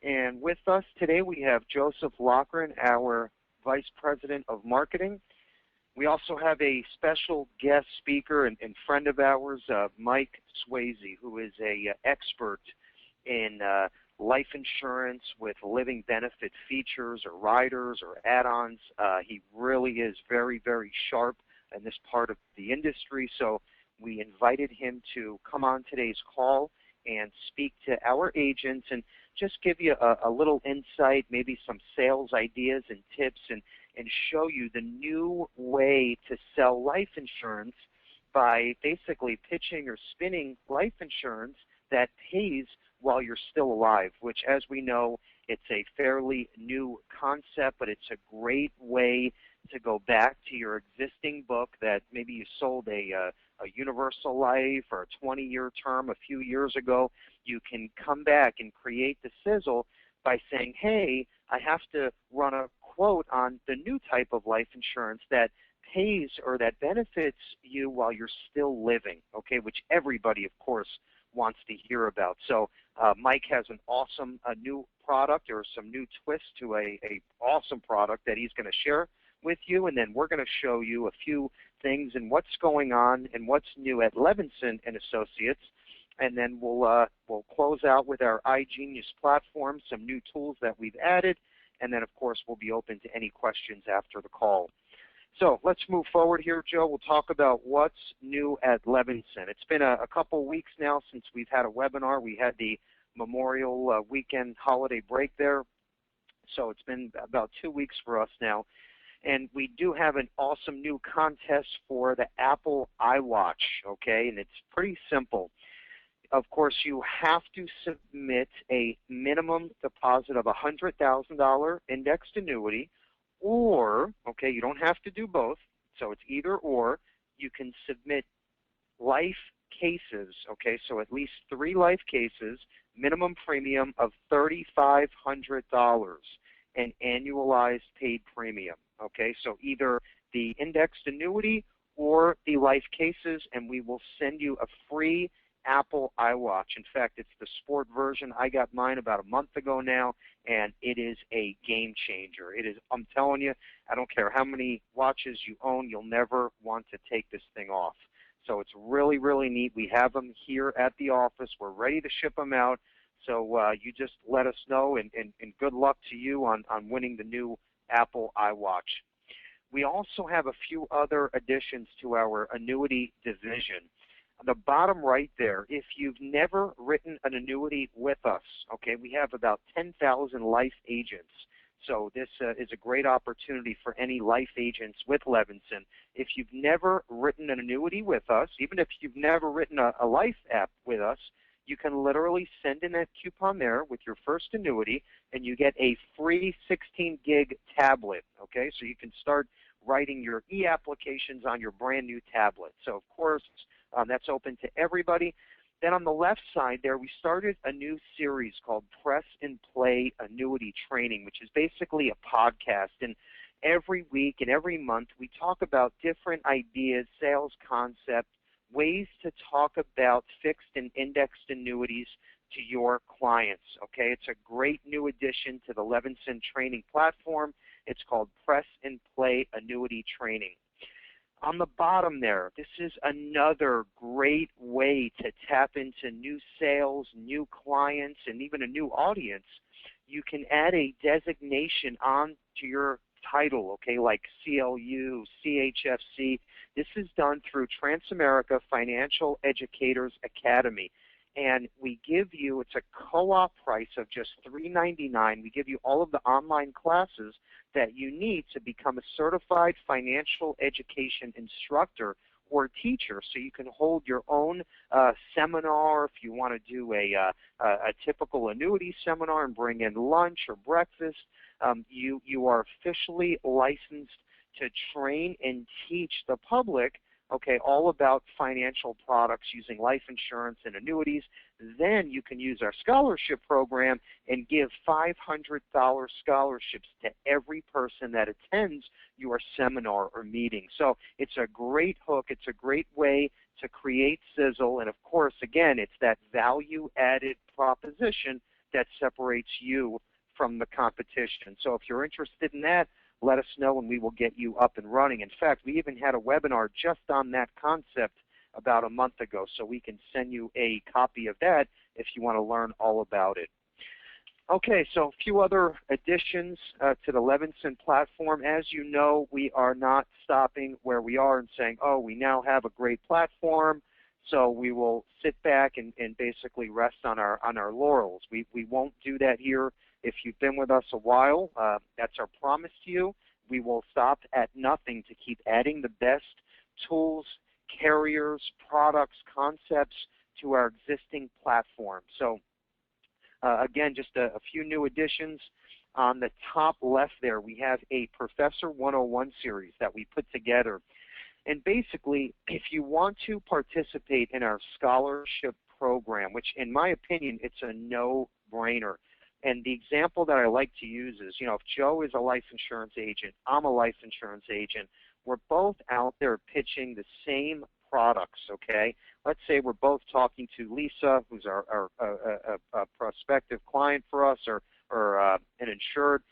And with us today we have Joseph Loughran, our Vice President of Marketing. We also have a special guest speaker and friend of ours, Mike Swayze, who is an expert in life insurance with living benefit features or riders or add-ons. He really is very, very sharp in this part of the industry, so we invited him to come on today's call and speak to our agents and just give you a little insight, maybe some sales ideas and tips, and show you the new way to sell life insurance by basically pitching or spinning life insurance that pays while you're still alive, which, as we know, it's a fairly new concept, but it's a great way to go back to your existing book that maybe you sold a universal life or a 20-year term a few years ago. You can come back and create the sizzle by saying, hey, I have to run a quote on the new type of life insurance that pays or that benefits you while you're still living, okay, which everybody, of course, wants to hear about. So Mike has an awesome new product or some new twist to a awesome product that he's going to share with you, and then we're going to show you a few things and what's going on and what's new at Levinson and Associates, and then we'll close out with our iGenius platform, some new tools that we've added, and then, of course, we'll be open to any questions after the call. So let's move forward here, Joe. We'll talk about what's new at Levinson. It's been a couple weeks now since we've had a webinar. We had the Memorial weekend holiday break there, so it's been about 2 weeks for us now. And we do have an awesome new contest for the Apple iWatch, okay? And it's pretty simple. Of course, you have to submit a minimum deposit of $100,000 indexed annuity, or, okay, you don't have to do both, so it's either or. You can submit life cases, okay, so at least 3 life cases, minimum premium of $3,500 and annualized paid premium, okay, so either the indexed annuity or the life cases, and we will send you a free Apple iWatch. In fact, it's the sport version. I got mine about a month ago now, and it is a game changer. It is, I'm telling you, I don't care how many watches you own, you'll never want to take this thing off. So it's really, really neat. We have them here at the office. We're ready to ship them out. So you just let us know, and good luck to you on winning the new Apple iWatch. We also have a few other additions to our annuity division. On the bottom right there, if you've never written an annuity with us, okay, we have about 10,000 life agents. So this is a great opportunity for any life agents with Levinson. If you've never written an annuity with us, even if you've never written a life app with us, you can literally send in that coupon there with your first annuity, and you get a free 16-gig tablet, okay? So you can start writing your e-applications on your brand new tablet. So, of course, that's open to everybody. Then on the left side there, we started a new series called Press and Play Annuity Training, which is basically a podcast. And every week and every month we talk about different ideas, sales concepts, ways to talk about fixed and indexed annuities to your clients. Okay, it's a great new addition to the Levinson training platform. It's called Press and Play Annuity Training. On the bottom there, this is another great way to tap into new sales, new clients, and even a new audience. You can add a designation on to your title, okay, like CLU, CHFC. This is done through Transamerica Financial Educators Academy. And we give you, it's a co-op price of just $3.99. We give you all of the online classes that you need to become a certified financial education instructor or teacher, so you can hold your own seminar if you want to do a typical annuity seminar and bring in lunch or breakfast. You are officially licensed to train and teach the public, okay, all about financial products using life insurance and annuities. Then you can use our scholarship program and give $500 scholarships to every person that attends your seminar or meeting. So it's a great hook. It's a great way to create sizzle. And, of course, again, it's that value-added proposition that separates you from the competition. So if you're interested in that, let us know and we will get you up and running. In fact, we even had a webinar just on that concept about a month ago, so we can send you a copy of that if you want to learn all about it. Okay, so a few other additions to the Levinson platform. As you know, we are not stopping where we are and saying, oh, we now have a great platform, so we will sit back and basically rest on our laurels. We won't do that here. If you've been with us a while, that's our promise to you. We will stop at nothing to keep adding the best tools, carriers, products, concepts to our existing platform. So again, just a few new additions. On the top left there, we have a Professor 101 series that we put together. And basically, if you want to participate in our scholarship program, which in my opinion, it's a no-brainer. And the example that I like to use is, you know, if Joe is a life insurance agent, I'm a life insurance agent, we're both out there pitching the same products, okay? Let's say we're both talking to Lisa, who's our prospective client for us, or an insured.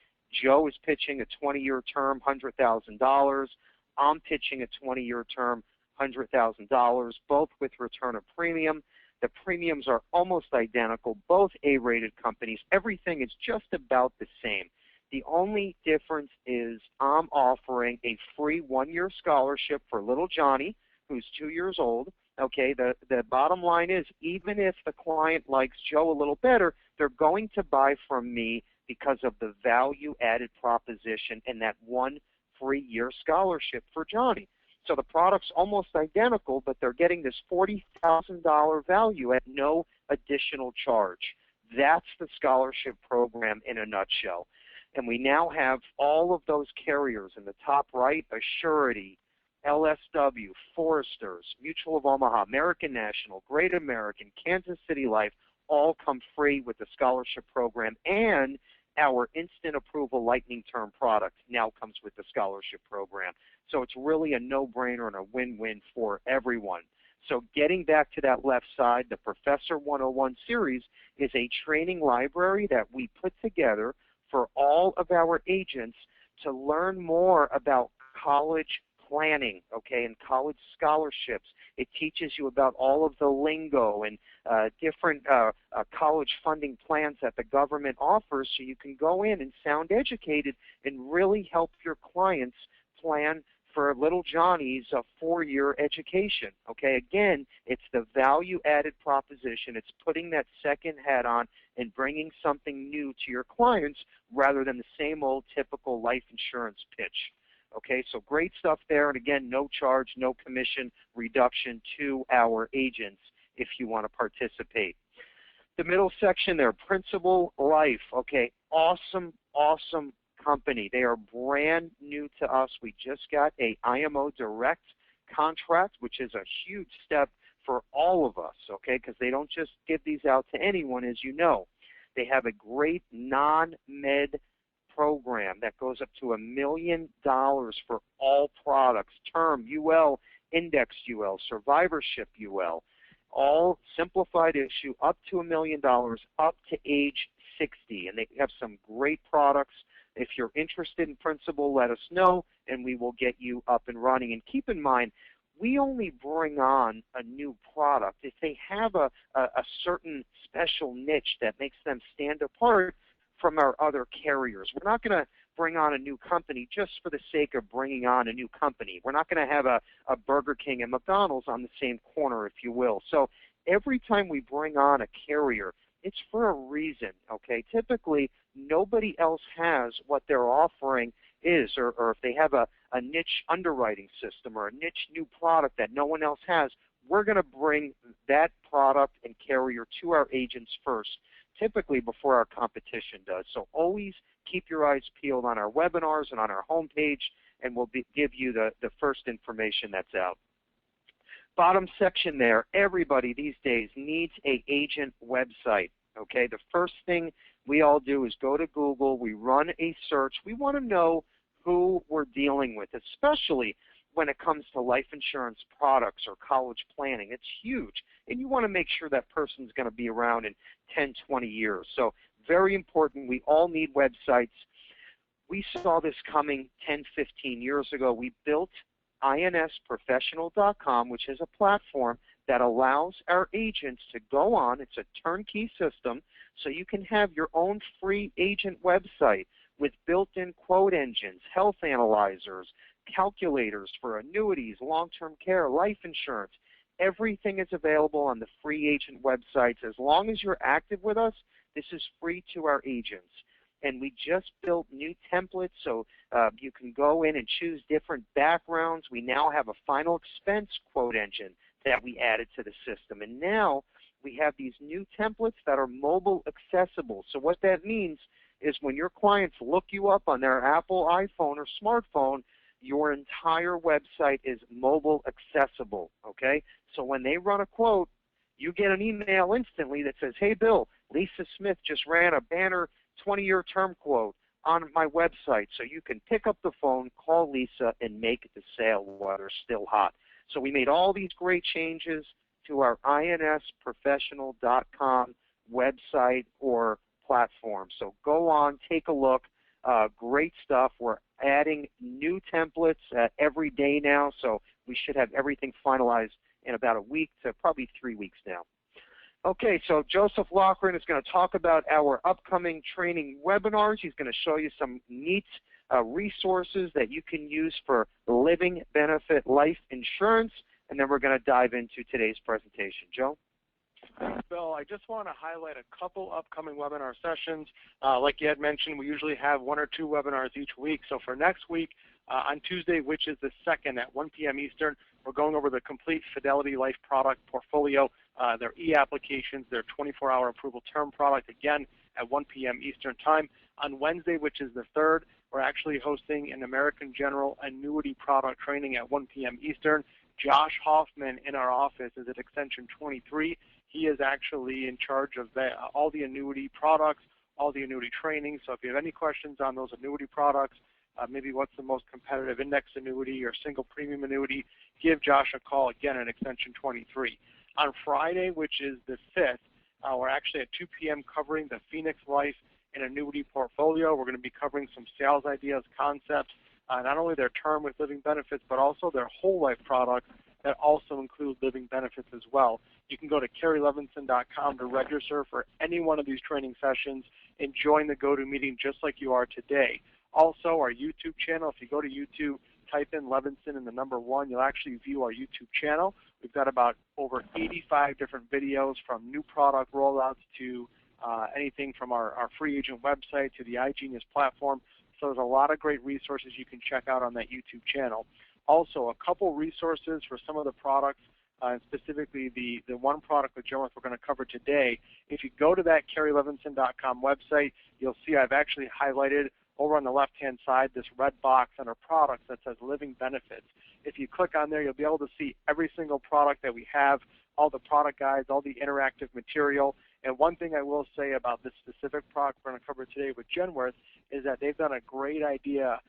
Joe is pitching a 20-year term, $100,000. I'm pitching a 20-year term, $100,000, both with return of premium. The premiums are almost identical, both A-rated companies. Everything is just about the same. The only difference is I'm offering a free 1-year scholarship for little Johnny, who's 2 years old. Okay, the bottom line is, even if the client likes Joe a little better, they're going to buy from me because of the value-added proposition and that 1 free year scholarship for Johnny. So the product's almost identical, but they're getting this $40,000 value at no additional charge. That's the scholarship program in a nutshell. And we now have all of those carriers in the top right: Assurity, LSW, Foresters, Mutual of Omaha, American National, Great American, Kansas City Life, all come free with the scholarship program, and our instant approval lightning term product now comes with the scholarship program. So it's really a no-brainer and a win-win for everyone. So getting back to that left side, the Professor 101 series is a training library that we put together for all of our agents to learn more about college planning, okay, and college scholarships. It teaches you about all of the lingo and different college funding plans that the government offers, so you can go in and sound educated and really help your clients plan for little Johnny's 4-year education. Okay, again, it's the value-added proposition. It's putting that second hat on and bringing something new to your clients rather than the same old typical life insurance pitch. Okay, so great stuff there, and again, no charge, no commission reduction to our agents if you want to participate. The middle section there, Principal Life. Okay, awesome, awesome company. They are brand new to us. We just got a IMO Direct contract, which is a huge step for all of us, okay, because they don't just give these out to anyone, as you know. They have a great non-med program that goes up to $1 million for all products: term, UL, indexed UL, survivorship UL, all simplified issue up to $1 million, up to age 60. And they have some great products. If you're interested in Principal, let us know, and we will get you up and running. And keep in mind, we only bring on a new product if they have a certain special niche that makes them stand apart from our other carriers. We're not going to bring on a new company just for the sake of bringing on a new company. We're not going to have a Burger King and McDonald's on the same corner, if you will. So every time we bring on a carrier, it's for a reason, okay? Typically, nobody else has what they're offering is, or if they have a niche underwriting system or a niche new product that no one else has, we're going to bring that product and carrier to our agents first, typically before our competition does. So always keep your eyes peeled on our webinars and on our homepage, and we'll give you the first information that's out. Bottom section there, everybody these days needs an agent website, okay? The first thing we all do is go to Google, we run a search. We want to know who we're dealing with, especially when it comes to life insurance products or college planning. It's huge, and you want to make sure that person's going to be around in 10, 20 years. So very important. We all need websites. We saw this coming 10, 15 years ago. We built insprofessional.com, which is a platform that allows our agents to go on. It's a turnkey system, so you can have your own free agent website with built-in quote engines, health analyzers, calculators for annuities, long-term care, life insurance. Everything is available on the free agent websites. As long as you're active with us, this is free to our agents. And we just built new templates, so you can go in and choose different backgrounds. We now have a final expense quote engine that we added to the system. And now we have these new templates that are mobile accessible. So what that means is when your clients look you up on their Apple iPhone or smartphone, your entire website is mobile accessible, okay? So when they run a quote, you get an email instantly that says, hey, Bill, Lisa Smith just ran a banner 20-year term quote on my website. So you can pick up the phone, call Lisa, and make the sale while they're still hot. So we made all these great changes to our insprofessional.com website or platform. So go on, take a look. Great stuff. We're adding new templates every day now, so we should have everything finalized in about a week to probably 3 weeks now. Okay, so Joseph Loughran is going to talk about our upcoming training webinars. He's going to show you some neat resources that you can use for living benefit life insurance, and then we're going to dive into today's presentation. Joe? Thanks, Bill. I just want to highlight a couple upcoming webinar sessions. Like you had mentioned, we usually have 1 or 2 webinars each week. So for next week, on Tuesday, which is the 2nd at 1 p.m. Eastern, we're going over the complete Fidelity Life product portfolio, their e-applications, their 24-hour approval term product, again at 1 p.m. Eastern time. On Wednesday, which is the 3rd, we're actually hosting an American General annuity product training at 1 p.m. Eastern. Josh Hoffman in our office is at extension 23. He is actually in charge of all the annuity products, all the annuity training. So if you have any questions on those annuity products, maybe what's the most competitive index annuity or single premium annuity, give Josh a call again at extension 23. On Friday, which is the 5th, we're actually at 2 p.m. covering the Phoenix Life and annuity portfolio. We're going to be covering some sales ideas, concepts, not only their term with living benefits, but also their whole life products that also include living benefits as well. You can go to KerryLevinson.com to register for any one of these training sessions and join the GoToMeeting just like you are today. Also, our YouTube channel, if you go to YouTube, type in Levinson and the number 1, you'll actually view our YouTube channel. We've got about over 85 different videos from new product rollouts to anything from our free agent website to the iGenius platform. So there's a lot of great resources you can check out on that YouTube channel. Also, a couple resources for some of the products, and specifically the one product with Genworth we're going to cover today. If you go to that KerryLevinson.com website, you'll see I've actually highlighted over on the left-hand side this red box under products that says living benefits. If you click on there, you'll be able to see every single product that we have, all the product guides, all the interactive material. And one thing I will say about this specific product we're going to cover today with Genworth is that they've done a great idea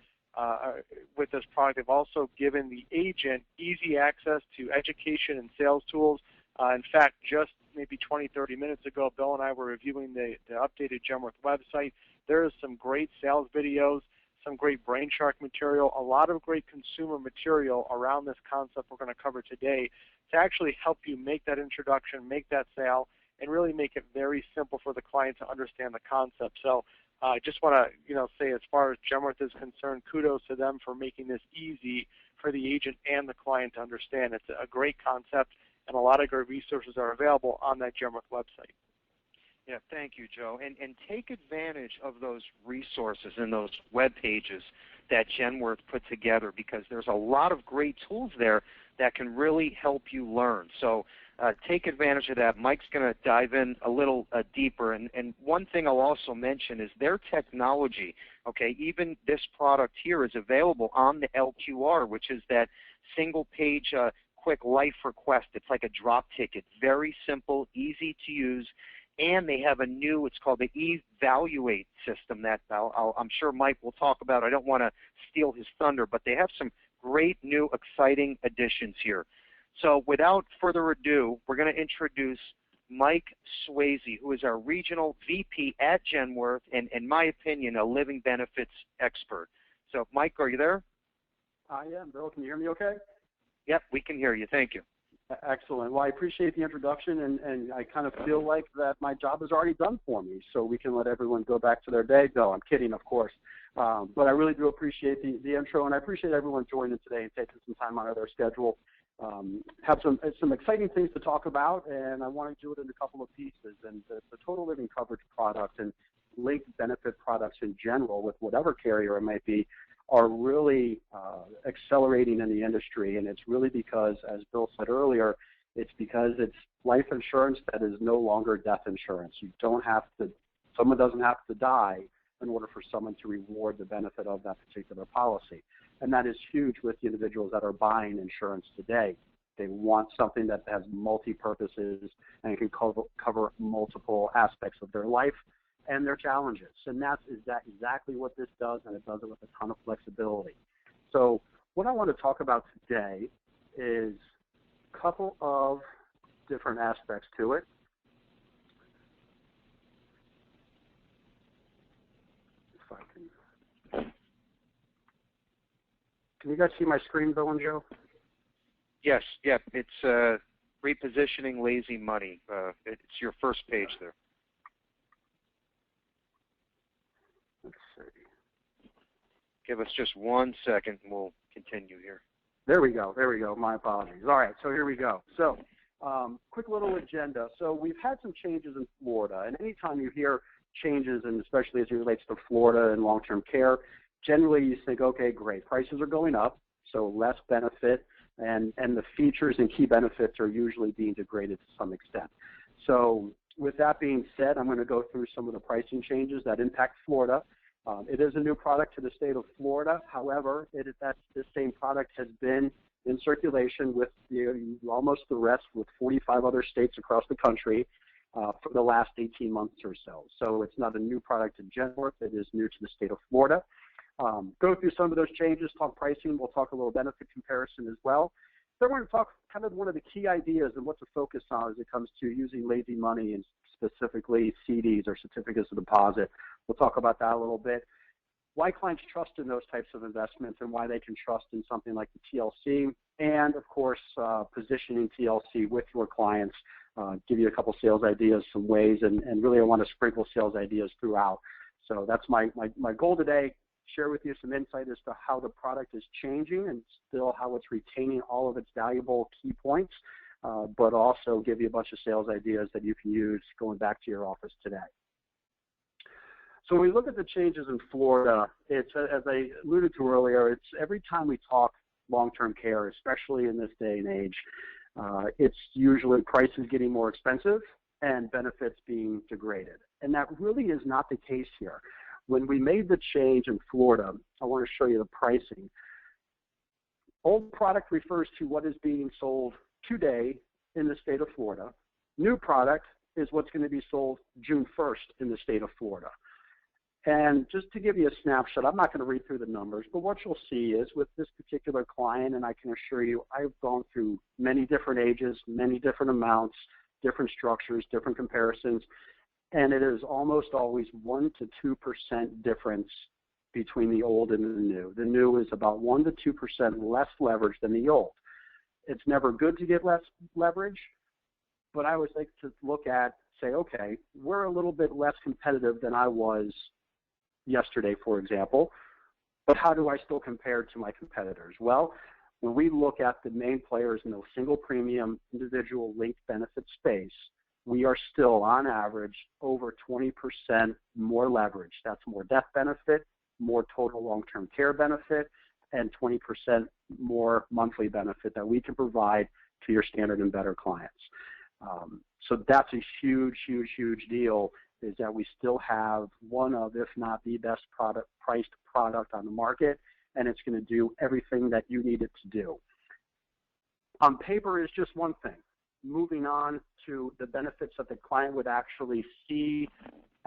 with this product. They've also given the agent easy access to education and sales tools. In fact, just maybe 20, 30 minutes ago, Bill and I were reviewing the updated Genworth website. There is some great sales videos, some great brain shark material, a lot of great consumer material around this concept we're going to cover today to actually help you make that introduction, make that sale, and really make it very simple for the client to understand the concept. So I just want to say, as far as Genworth is concerned, kudos to them for making this easy for the agent and the client to understand. It's a great concept, and a lot of great resources are available on that Genworth website. Yeah, thank you, Joe. And take advantage of those resources and those web pages that Genworth put together, because there's a lot of great tools there that can really help you learn. So take advantage of that. Mike's going to dive in a little deeper. And one thing I'll also mention is their technology. Okay, even this product here is available on the LQR, which is that single-page quick life request. It's like a drop ticket. Very simple, easy to use. And they have a new, it's called the Evaluate system that I'm sure Mike will talk about. I don't want to steal his thunder, but they have some great new exciting additions here. So without further ado, we're going to introduce Mike Swayze, who is our regional VP at Genworth, and in my opinion, a living benefits expert. So, Mike, are you there? I am. Bill, can you hear me okay? Yep, we can hear you. Thank you. Excellent. Well, I appreciate the introduction, and I kind of feel like that my job is already done for me, so we can let everyone go back to their day. No, I'm kidding, of course. But I really do appreciate the intro, and I appreciate everyone joining today and taking some time out of their schedule. Have some exciting things to talk about, and I want to do it in a couple of pieces. And the total living coverage product and linked benefit products in general, with whatever carrier it might be, are really accelerating in the industry. And it's really because, as Bill said earlier, it's because it's life insurance that is no longer death insurance. Someone doesn't have to die in order for someone to reward the benefit of that particular policy. And that is huge with the individuals that are buying insurance today. They want something that has multi-purposes and can cover multiple aspects of their life and their challenges. And that's exactly what this does, and it does it with a ton of flexibility. So what I want to talk about today is a couple of different aspects to it. If I can you guys see my screen, Bill and Joe? Yes, yeah, it's repositioning lazy money. It's your first page there. Let's see. Give us just 1 second and we'll continue here. There we go. My apologies. All right, so here we go. So quick little agenda. So we've had some changes in Florida, and anytime you hear changes, and especially as it relates to Florida and long-term care, generally you think, okay, great, prices are going up, so less benefit, and the features and key benefits are usually being degraded to some extent. So with that being said, I'm going to go through some of the pricing changes that impact Florida. It is a new product to the state of Florida. However, this same product has been in circulation with almost the rest, with 45 other states across the country for the last 18 months or so. So it's not a new product in Genworth. It is new to the state of Florida. Go through some of those changes, talk pricing. We'll talk a little benefit comparison as well. Then we're going to talk kind of one of the key ideas and what to focus on as it comes to using lazy money, and specifically CDs or certificates of deposit. We'll talk about that a little bit. Why clients trust in those types of investments and why they can trust in something like the TLC. And, of course, positioning TLC with your clients. Give you a couple sales ideas, some ways, and really I want to sprinkle sales ideas throughout. So that's my goal today. Share with you some insight as to how the product is changing and still how it's retaining all of its valuable key points, but also give you a bunch of sales ideas that you can use going back to your office today. So when we look at the changes in Florida, it's, as I alluded to earlier, it's every time we talk long-term care, especially in this day and age, it's usually prices getting more expensive and benefits being degraded. And that really is not the case here. When we made the change in Florida, I want to show you the pricing. Old product refers to what is being sold today in the state of Florida. New product is what's going to be sold June 1st in the state of Florida. And just to give you a snapshot, I'm not going to read through the numbers, but what you'll see is with this particular client, and I can assure you, I've gone through many different ages, many different amounts, different structures, different comparisons, and it is almost always 1% to 2% difference between the old and the new. The new is about 1% to 2% less leverage than the old. It's never good to get less leverage, but I always like to look at, say, okay, we're a little bit less competitive than I was yesterday, for example, but how do I still compare to my competitors? Well, when we look at the main players in the single premium individual linked benefit space, we are still, on average, over 20% more leverage. That's more death benefit, more total long-term care benefit, and 20% more monthly benefit that we can provide to your standard and better clients. So that's a huge, huge, huge deal, is that we still have one of, if not the best priced product on the market, and it's going to do everything that you need it to do. On paper is just one thing. Moving on to the benefits that the client would actually see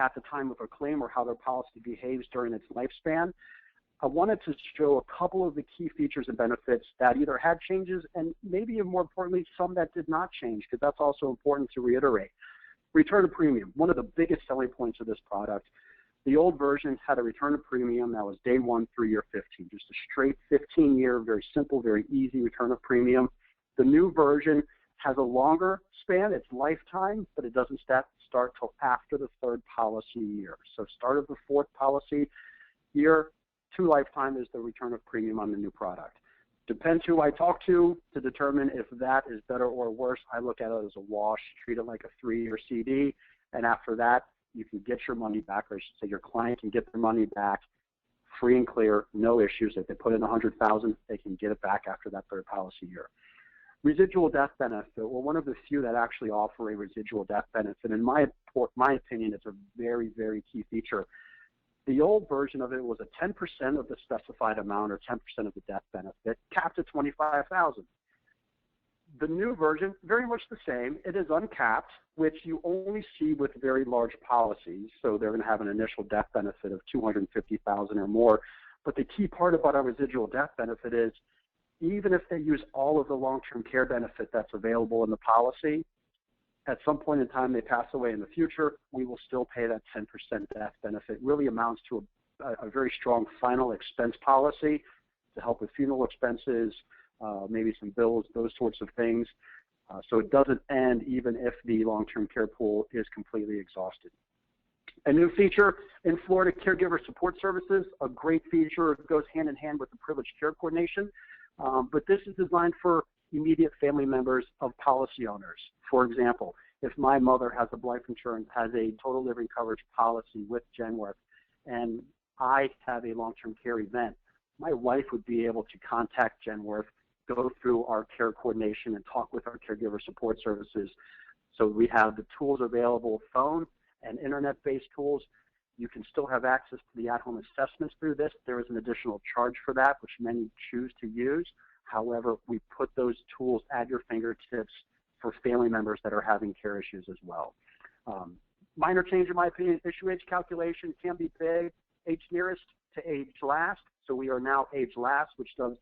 at the time of a claim or how their policy behaves during its lifespan, I wanted to show a couple of the key features and benefits that either had changes and maybe more importantly, some that did not change, because that's also important to reiterate. Return of premium, one of the biggest selling points of this product. The old version had a return of premium that was day 1 through year 15, just a straight 15-year, very simple, very easy return of premium. The new version has a longer span, it's lifetime, but it doesn't start till after the 3rd policy year. So start of the 4th policy year to lifetime is the return of premium on the new product. Depends who I talk to determine if that is better or worse. I look at it as a wash, treat it like a 3-year CD, and after that, you can get your money back, or I should say your client can get their money back free and clear, no issues. If they put in $100,000, they can get it back after that 3rd policy year. Residual death benefit, well, one of the few that actually offer a residual death benefit. In my opinion, it's a very, very key feature. The old version of it was a 10% of the specified amount or 10% of the death benefit, capped at $25,000. The new version, very much the same. It is uncapped, which you only see with very large policies. So they're going to have an initial death benefit of $250,000 or more. But the key part about our residual death benefit is even if they use all of the long-term care benefit that's available in the policy, at some point in time they pass away in the future, we will still pay that 10% death benefit. It really amounts to a very strong final expense policy to help with funeral expenses, maybe some bills, those sorts of things. So it doesn't end even if the long-term care pool is completely exhausted. A new feature in Florida, Caregiver Support Services, a great feature. It goes hand in hand with the Privileged Care Coordination. But this is designed for immediate family members of policy owners. For example, if my mother has a life insurance, has a total living coverage policy with Genworth, and I have a long-term care event, my wife would be able to contact Genworth, go through our care coordination, and talk with our Caregiver Support Services. So we have the tools available, phone and internet-based tools. You can still have access to the at-home assessments through this. There is an additional charge for that, which many choose to use. However, we put those tools at your fingertips for family members that are having care issues as well. Minor change, in my opinion, issue age calculation can be big. Age nearest to age last. So we are now age last, which does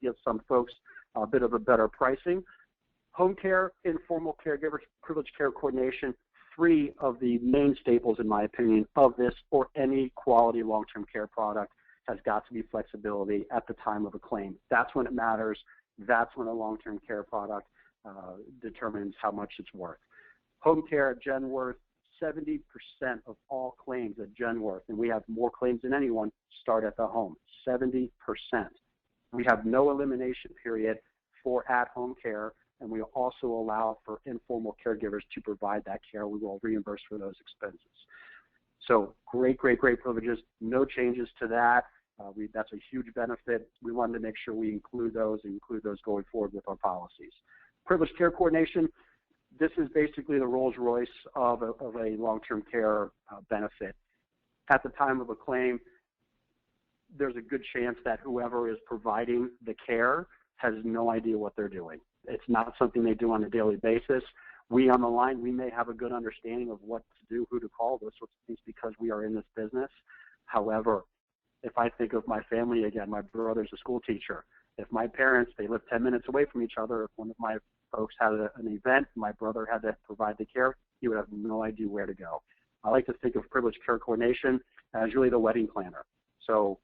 give some folks a bit of a better pricing. Home care, informal caregivers, privileged care coordination, 3 of the main staples, in my opinion, of this or any quality long-term care product has got to be flexibility at the time of a claim. That's when it matters. That's when a long-term care product determines how much it's worth. Home care at Genworth, 70% of all claims at Genworth, and we have more claims than anyone, start at the home, 70%. We have no elimination period for at-home care, and we also allow for informal caregivers to provide that care. We will reimburse for those expenses. So great, great, great privileges. No changes to that. That's a huge benefit. We wanted to make sure we include those going forward with our policies. Privileged care coordination. This is basically the Rolls-Royce of a long-term care benefit. At the time of a claim, there's a good chance that whoever is providing the care has no idea what they're doing. It's not something they do on a daily basis. We on the line, we may have a good understanding of what to do, who to call, those sorts of things because we are in this business. However, if I think of my family again, my brother's a school teacher. If my parents, they live 10 minutes away from each other, if one of my folks had an event, my brother had to provide the care, he would have no idea where to go. I like to think of privileged care coordination as really the wedding planner. So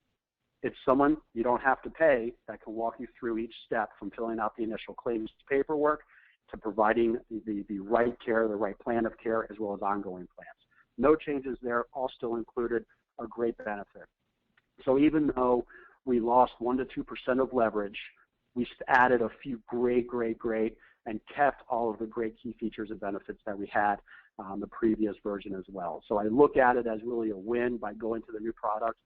it's someone you don't have to pay that can walk you through each step from filling out the initial claims paperwork to providing the right care, the right plan of care, as well as ongoing plans. No changes there, all still included, a great benefit. So even though we lost 1 to 2% of leverage, we added a few great, and kept all of the great key features and benefits that we had on the previous version as well. So I look at it as really a win by going to the new product.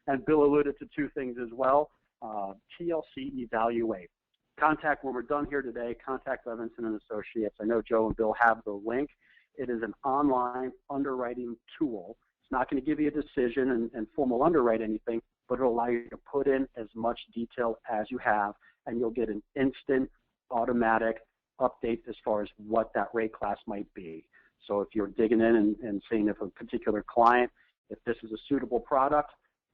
And Bill alluded to 2 things as well. TLC Evaluate. Contact, when we're done here today, contact Levinson and Associates. I know Joe and Bill have the link. It is an online underwriting tool. It's not going to give you a decision and formal underwrite anything, but it'll allow you to put in as much detail as you have, and you'll get an instant, automatic update as far as what that rate class might be. So if you're digging in and seeing if a particular client, if this is a suitable product,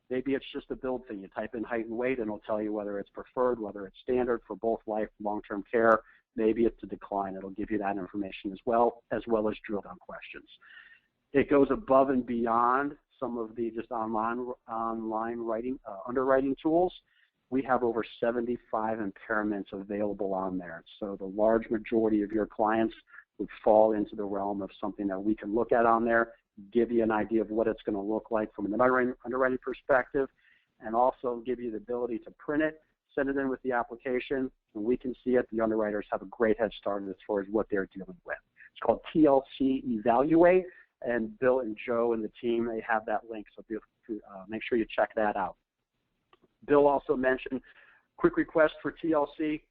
maybe it's just a build thing. You type in height and weight, and it'll tell you whether it's preferred, whether it's standard for both life and long-term care. maybe it's a decline. It'll give you that information as well as drill down questions. It goes above and beyond some of the just online writing, underwriting tools. We have over 75 impairments available on there. So the large majority of your clients would fall into the realm of something that we can look at on there, give you an idea of what it's going to look like from an underwriting perspective, and also give you the ability to print it, send it in with the application, and we can see it. The underwriters have a great head start as far as what they're dealing with. It's called TLC Evaluate, and Bill and Joe and the team, they have that link, so make sure you check that out. Bill also mentioned Quick Request for TLC.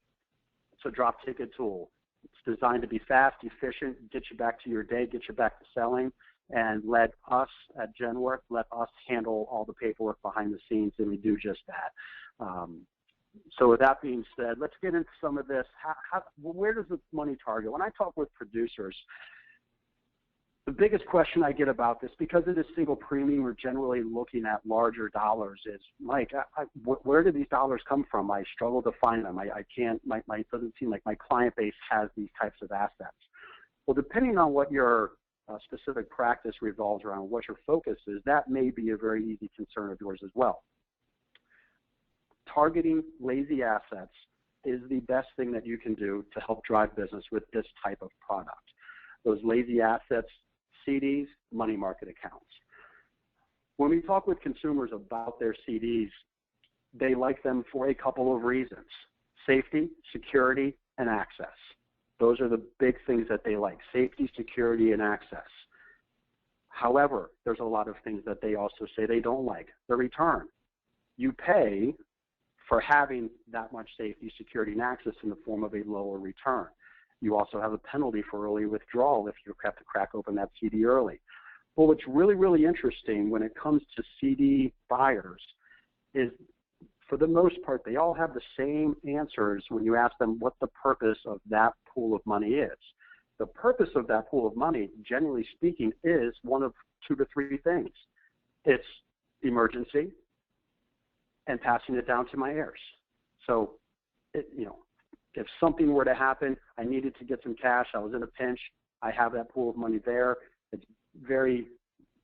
It's a drop ticket tool. It's designed to be fast, efficient, get you back to your day, get you back to selling, and let us at Genworth, let us handle all the paperwork behind the scenes, and we do just that. So with that being said, let's get into some of this. Where does the money target? When I talk with producers, the biggest question I get about this, because it is single premium, we're generally looking at larger dollars, is, Mike, where do these dollars come from? I struggle to find them. I can't, it doesn't seem like my client base has these types of assets. Well, depending on what your specific practice revolves around, what your focus is, that may be a very easy concern of yours as well. Targeting lazy assets is the best thing that you can do to help drive business with this type of product. Those lazy assets, CDs, money market accounts. When we talk with consumers about their CDs, they like them for a couple of reasons: safety, security, and access. Those are the big things that they like: safety, security, and access. However, there's a lot of things that they also say they don't like. The return. You pay for having that much safety, security, and access in the form of a lower return. You also have a penalty for early withdrawal if you have to crack open that CD early. But what's really, really interesting when it comes to CD buyers is, for the most part, they all have the same answers when you ask them what the purpose of that pool of money is. The purpose of that pool of money, generally speaking, is one of 2 to 3 things. It's emergency and passing it down to my heirs. So, if something were to happen, I needed to get some cash, I was in a pinch, I have that pool of money there. It's very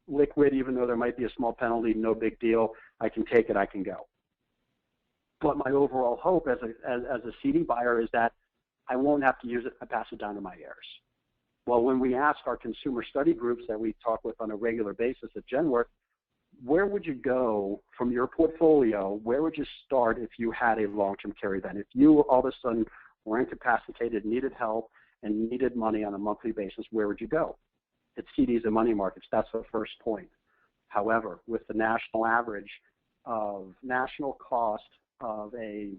liquid, even though there might be a small penalty, no big deal. I can take it, I can go. But my overall hope as a CD buyer is that I won't have to use it, I pass it down to my heirs. Well, when we ask our consumer study groups that we talk with on a regular basis at Genworth, where would you go from your portfolio? Where would you start if you had a long-term care event? If you all of a sudden were incapacitated, needed help, and needed money on a monthly basis, where would you go? It's CDs and money markets. That's the first point. However, with the national average of national cost of a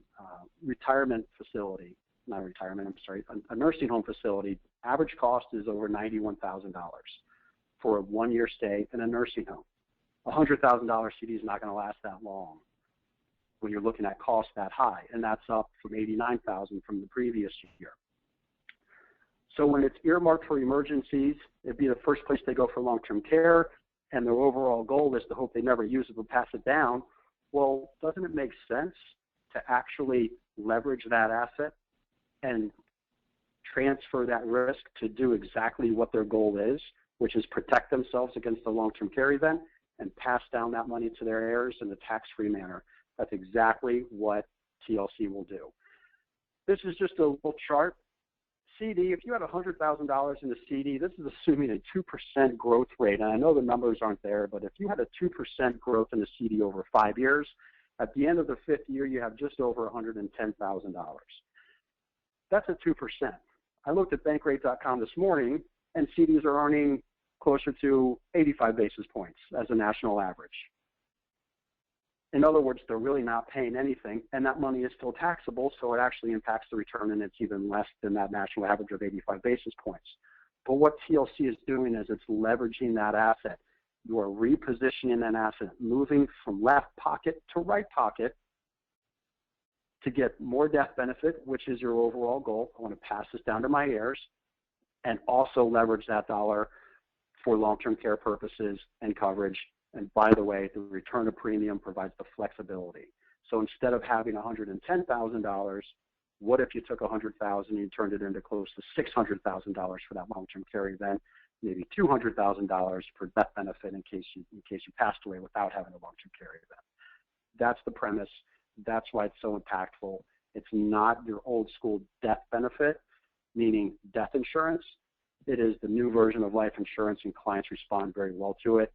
retirement facility, not retirement, I'm sorry, a nursing home facility, average cost is over $91,000 for a one-year stay in a nursing home. A $100,000 CD is not going to last that long when you're looking at costs that high, and that's up from $89,000 from the previous year. So when it's earmarked for emergencies, it'd be the first place they go for long-term care, and their overall goal is to hope they never use it but pass it down. Well, doesn't it make sense to actually leverage that asset and transfer that risk to do exactly what their goal is, which is protect themselves against a long-term care event and pass down that money to their heirs in a tax-free manner? That's exactly what TLC will do. This is just a little chart. CD, if you had $100,000 in the CD, this is assuming a 2% growth rate. And I know the numbers aren't there, but if you had a 2% growth in the CD over 5 years, at the end of the 5th year, you have just over $110,000. That's a 2%. I looked at Bankrate.com this morning, and CDs are earning closer to 85 basis points as a national average. In other words, they're really not paying anything, and that money is still taxable, so it actually impacts the return, and it's even less than that national average of 85 basis points. But what TLC is doing is it's leveraging that asset. You are repositioning that asset, moving from left pocket to right pocket to get more death benefit, which is your overall goal. I want to pass this down to my heirs, and also leverage that dollar for long-term care purposes and coverage. And by the way, the return of premium provides the flexibility. So instead of having $110,000 What if you took $100,000 and you turned it into close to $600,000 for that long-term care event, maybe $200,000 for death benefit in case you passed away without having a long-term care event. That's the premise. That's why it's so impactful. It's not your old school death benefit, meaning death insurance. It is the new version of life insurance, and clients respond very well to it,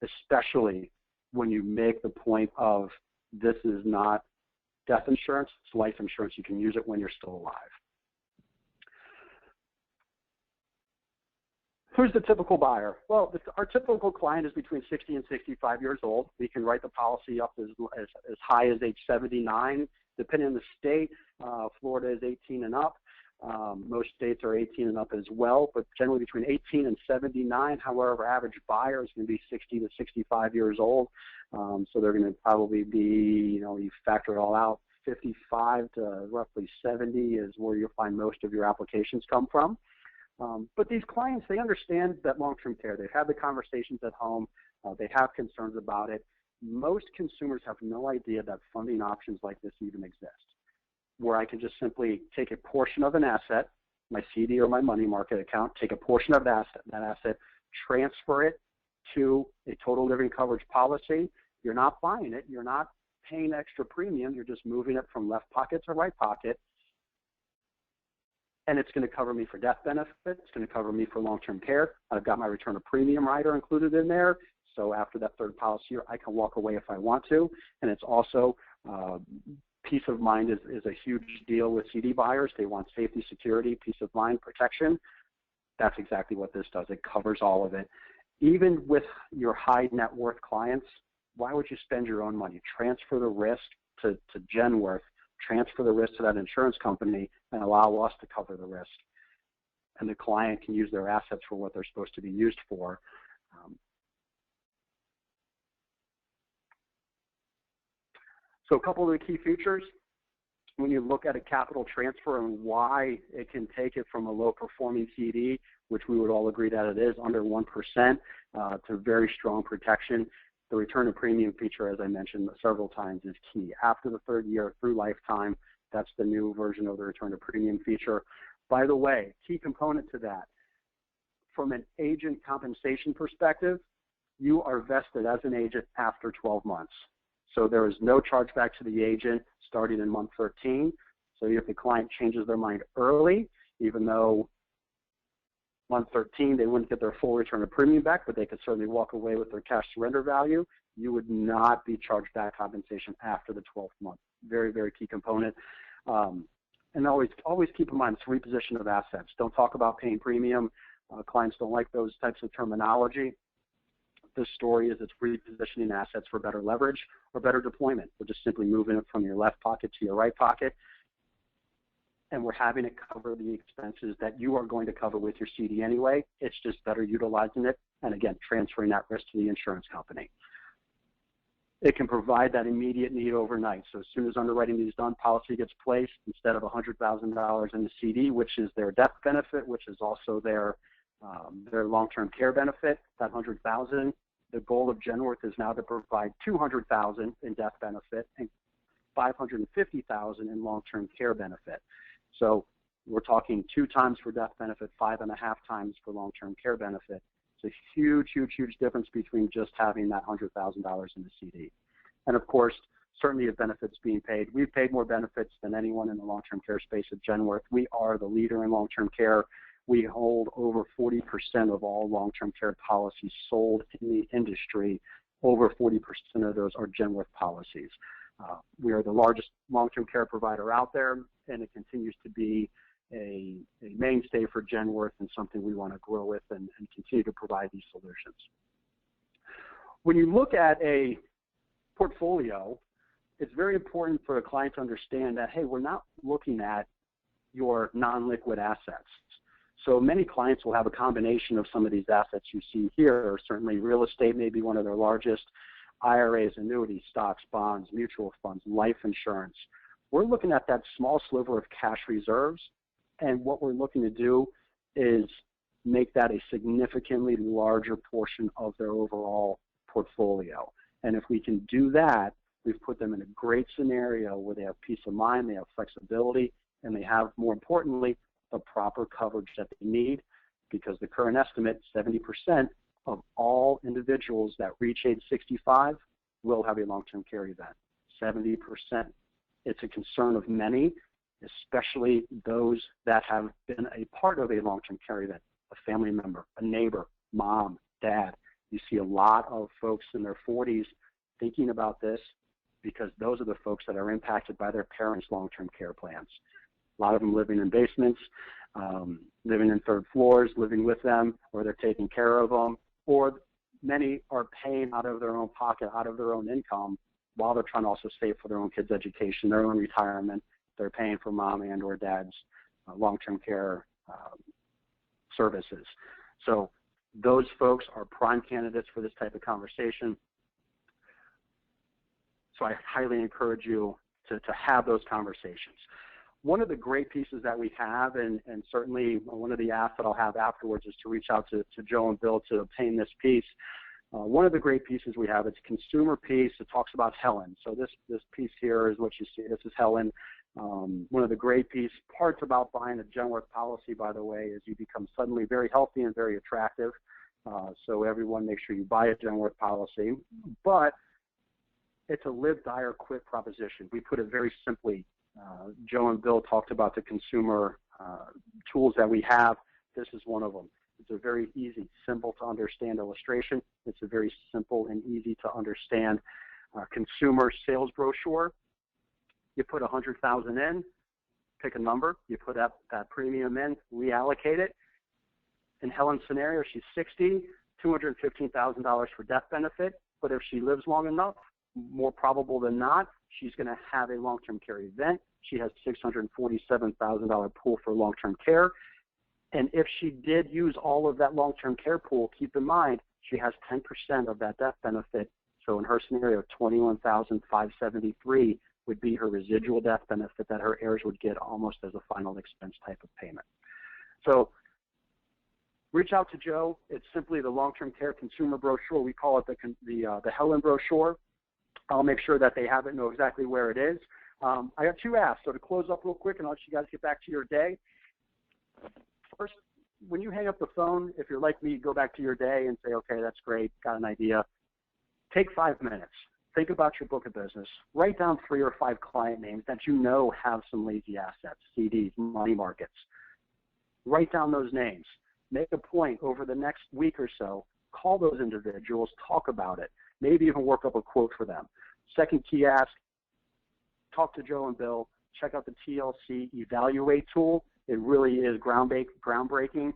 especially when you make the point of this is not death insurance, it's life insurance. You can use it when you're still alive. Who's the typical buyer? Well, our typical client is between 60 and 65 years old. We can write the policy up as high as age 79. Depending on the state, Florida is 18 and up. Most states are 18 and up as well, but generally between 18 and 79. However, average buyer is going to be 60 to 65 years old. So they're going to probably be, you factor it all out, 55 to roughly 70 is where you'll find most of your applications come from. But these clients, they understand that long-term care. They've had the conversations at home. They have concerns about it. Most consumers have no idea that funding options like this even exist, where I can just simply take a portion of an asset, my CD or my money market account, take a portion of that asset, transfer it to a total living coverage policy. You're not buying it. You're not paying extra premium. You're just moving it from left pocket to right pocket. And it's going to cover me for death benefit. It's going to cover me for long-term care. I've got my return of premium rider included in there. So after that third policy year, I can walk away if I want to. And it's also peace of mind is a huge deal with CD buyers. They want safety, security, peace of mind, protection. That's exactly what this does. It covers all of it. Even with your high net worth clients, why would you spend your own money? Transfer the risk to Genworth, transfer the risk to that insurance company, and allow us to cover the risk. And the client can use their assets for what they're supposed to be used for. So a couple of the key features, when you look at a capital transfer and why it can take it from a low-performing CD, which we would all agree that it is, under 1%, to very strong protection. The return of premium feature, as I mentioned several times, is key. After the third year, through lifetime, that's the new version of the return of premium feature. By the way, key component to that, from an agent compensation perspective, you are vested as an agent after 12 months. So there is no chargeback to the agent starting in month 13. So if the client changes their mind early, even though month 13 they wouldn't get their full return of premium back, but they could certainly walk away with their cash surrender value, you would not be charged back compensation after the 12th month. Very, very key component. And always keep in mind, it's reposition of assets. Don't talk about paying premium. Clients don't like those types of terminology. This story is it's repositioning assets for better leverage or better deployment. We're just simply moving it from your left pocket to your right pocket, and we're having it cover the expenses that you are going to cover with your CD anyway. It's just better utilizing it, and again, transferring that risk to the insurance company. It can provide that immediate need overnight. So as soon as underwriting is done, policy gets placed. Instead of $100,000 in the CD, which is their death benefit, which is also their long-term care benefit, that $100,000. The goal of Genworth is now to provide $200,000 in death benefit and $550,000 in long-term care benefit. So we're talking 2 times for death benefit, 5.5 times for long-term care benefit. It's a huge, huge, huge difference between just having that $100,000 in the CD. And of course, certainty of benefits being paid. We've paid more benefits than anyone in the long-term care space at Genworth. We are the leader in long-term care. We hold over 40% of all long-term care policies sold in the industry. Over 40% of those are Genworth policies. We are the largest long-term care provider out there, and it continues to be a mainstay for Genworth and something we want to grow with and continue to provide these solutions. When you look at a portfolio, it's very important for a client to understand that, hey, we're not looking at your non-liquid assets. So many clients will have a combination of some of these assets you see here, or certainly real estate may be one of their largest, IRAs, annuities, stocks, bonds, mutual funds, life insurance. We're looking at that small sliver of cash reserves, and what we're looking to do is make that a significantly larger portion of their overall portfolio. And if we can do that, We've put them in a great scenario where they have peace of mind, they have flexibility, and they have, more importantly, the proper coverage that they need, because the current estimate, 70% of all individuals that reach age 65 will have a long-term care event. 70%. It's a concern of many, especially those that have been a part of a long-term care event, a family member, a neighbor, mom, dad. You see a lot of folks in their 40s thinking about this because those are the folks that are impacted by their parents' long-term care plans. A lot of them living in basements, living in third floors, living with them, or they're taking care of them, or many are paying out of their own pocket, out of their own income, while they're trying to also save for their own kids' education, their own retirement. They're paying for mom and or dad's long-term care services. So those folks are prime candidates for this type of conversation. So I highly encourage you to have those conversations. One of the great pieces that we have, and certainly one of the asks that I'll have afterwards, is to reach out to Joe and Bill to obtain this piece. One of the great pieces we have, it's a consumer piece. It talks about Helen. So this piece here is what you see. This is Helen. One of the great parts about buying a Genworth policy, by the way, is you become suddenly very healthy and very attractive. So everyone, make sure you buy a Genworth policy. But it's a live, die, or quit proposition. We put it very simply. Joe and Bill talked about the consumer tools that we have. This is one of them. It's a very easy, simple to understand illustration. It's a very simple and easy to understand consumer sales brochure. You put $100,000 in, pick a number, you put that premium in, reallocate it. In Helen's scenario, she's 60, $215,000 for death benefit, but if she lives long enough, more probable than not, she's going to have a long-term care event. She has $647,000 pool for long-term care. And if she did use all of that long-term care pool, keep in mind, she has 10% of that death benefit. So in her scenario, $21,573 would be her residual death benefit that her heirs would get almost as a final expense type of payment. So reach out to Joe. It's simply the long-term care consumer brochure. We call it the Helen brochure. I'll make sure that they have it, know exactly where it is. I have two asks. So to close up real quick and I'll let you guys get back to your day. First, when you hang up the phone, if you're like me, go back to your day and say, okay, that's great, got an idea. Take 5 minutes. Think about your book of business. Write down 3 or 5 client names that you know have some lazy assets, CDs, money markets. Write down those names. Make a point over the next week or so. Call those individuals. Talk about it. Maybe even work up a quote for them. Second key ask, talk to Joe and Bill. Check out the TLC Evaluate tool. It really is groundbreaking.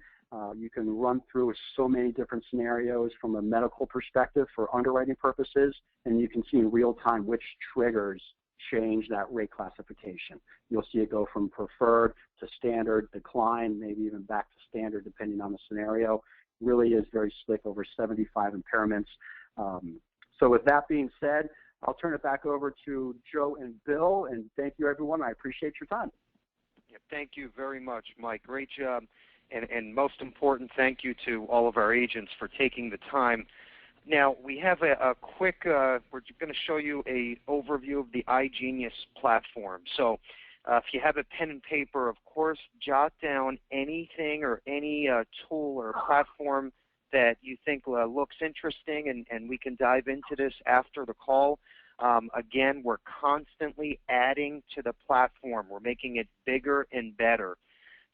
You can run through so many different scenarios from a medical perspective for underwriting purposes, and you can see in real time which triggers change that rate classification. You'll see it go from preferred to standard, decline, maybe even back to standard depending on the scenario. Really is very slick, over 75 impairments. So with that being said, I'll turn it back over to Joe and Bill, and thank you, everyone. I appreciate your time. Yeah, thank you very much, Mike. Great job. And most important, thank you to all of our agents for taking the time. Now, we have a quick, we're going to show you an overview of the iGenius platform. So if you have a pen and paper, of course, jot down anything or any tool or platform that you think looks interesting, and we can dive into this after the call. Again, we're constantly adding to the platform. We're making it bigger and better.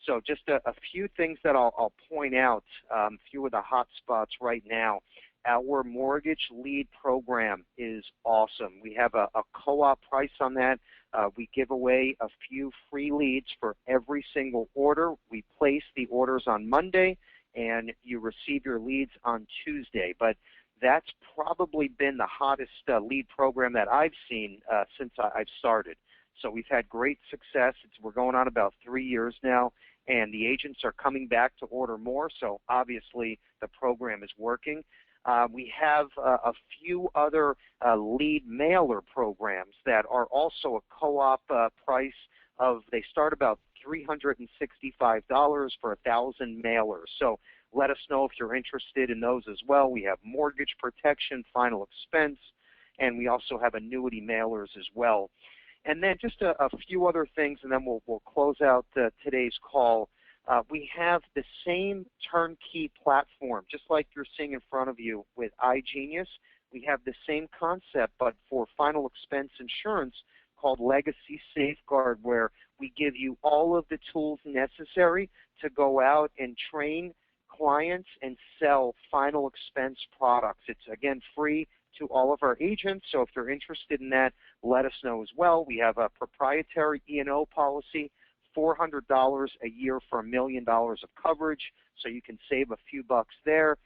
So just a few things that I'll point out, a few of the hot spots right now. Our mortgage lead program is awesome. We have a co-op price on that. We give away a few free leads for every single order. We place the orders on Monday, and you receive your leads on Tuesday. But that's probably been the hottest lead program that I've seen since I've started. So we've had great success. We're going on about 3 years now, and the agents are coming back to order more, so obviously the program is working. We have a few other lead mailer programs that are also a co-op price of, they start about $365 for 1,000 mailers. So let us know if you're interested in those as well. We have mortgage protection, final expense, and we also have annuity mailers as well. And then just a few other things, and then we'll close out today's call. We have the same turnkey platform, just like you're seeing in front of you with iGenius. We have the same concept, but for final expense insurance, called Legacy Safeguard, where we give you all of the tools necessary to go out and train clients and sell final expense products. It's, again, free to all of our agents, so if you're interested in that, let us know as well. We have a proprietary E&O policy, $400 a year for $1 million of coverage, so you can save a few bucks there.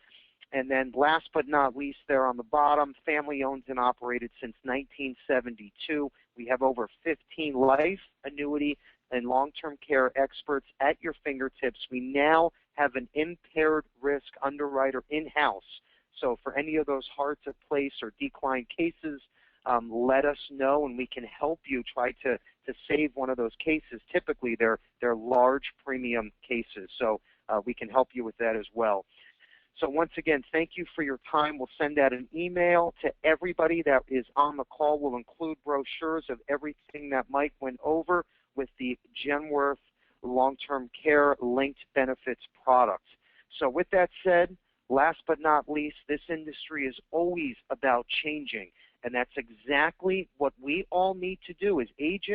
And then last but not least, there on the bottom, family owned and operated since 1972. We have over 15 life, annuity, and long-term care experts at your fingertips. We now have an impaired risk underwriter in-house. So for any of those hard-to-place or decline cases, let us know, and we can help you try to save one of those cases. Typically, they're large premium cases, so we can help you with that as well. So once again, thank you for your time. We'll send out an email to everybody that is on the call. We'll include brochures of everything that Mike went over with the Genworth long-term care linked benefits product. So with that said, last but not least, this industry is always about changing, and that's exactly what we all need to do as agents.